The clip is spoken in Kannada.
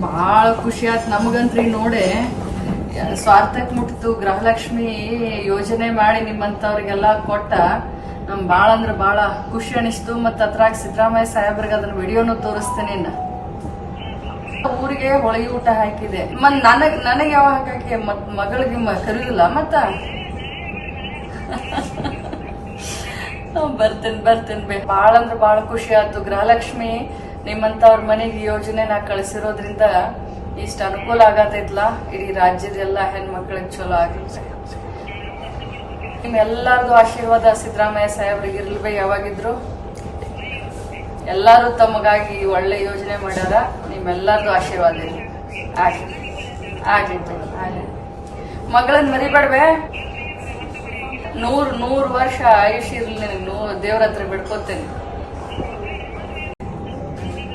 ಭಾಳ ಖುಷಿ ಆಯ್ತು ನಮಗಂತ್ರಿ ನೋಡಿ. ಸ್ವಾರ್ಥಕ್ಕೆ ಮುಟ್ಟಿತು. ಗೃಹಲಕ್ಷ್ಮಿ ಯೋಜನೆ ಮಾಡಿ ನಿಮ್ಮಂಥವ್ರಿಗೆಲ್ಲ ಕೊಟ್ಟ ನಮ್ಗೆ ಭಾಳ ಅಂದ್ರೆ ಭಾಳ ಖುಷಿ ಅನಿಸ್ತು. ಮತ್ತು ಅದ್ರಾಗ ಸಿದ್ದರಾಮಯ್ಯ ಸಾಹೇಬ್ರಿಗೆ ಅದನ್ನ ವಿಡಿಯೋನು ತೋರಿಸ್ತೇನೆ. ಊರಿಗೆ ಹೋಳಿಗೆ ಊಟ ಹಾಕಿದೆ. ಮತ್ ನನಗೆ ಯಾವಾಗ ಹಾಕಿ ಮತ್ ಮಗಳಿಗೆ ಕರೀದಿಲ್ಲ. ಮತ್ತ ಬರ್ತೇನೆ ಭಾಳ ಅಂದ್ರೆ ಭಾಳ ಖುಷಿ ಆಯ್ತು. ಗೃಹಲಕ್ಷ್ಮಿ ನಿಮ್ಮಂತವ್ರ ಮನೆಗೆ ಯೋಜನೆನ ಕಳಿಸಿರೋದ್ರಿಂದ ಇಷ್ಟ ಅನುಕೂಲ ಆಗತೈತ್ಲ. ಇಡೀ ರಾಜ್ಯದೆಲ್ಲ ಹೆಣ್ಮಕ್ಳಿಗೆ ಚಲೋ ಆಗ್ಲಿ. ನಿಮ್ಮೆಲ್ಲಾರ್ದು ಆಶೀರ್ವಾದ ಸಿದ್ದರಾಮಯ್ಯ ಸಾಹೇಬ್ರಿಗೆ ಇರ್ಲಿ. ಯಾವಾಗಿದ್ರು ಎಲ್ಲಾರು ತಮಗಾಗಿ ಒಳ್ಳೆ ಯೋಜನೆ ಮಾಡ್ಯಾರ. ನಿಮ್ಮೆಲ್ಲಾರ್ದು ಆಶೀರ್ವಾದ ಇರ್ಲಿ. ಆಗ್ಲಿ ಮಗಳನ್ನ ಮರಿಬೇಡ್ವೆ. 100 ವರ್ಷ ಆಯುಷ್ ಇರ್ಲಿ ನಿನಗೆ. ದೇವ್ರ ಹತ್ರ ಬಿಡ್ಕೋತೇನೆ.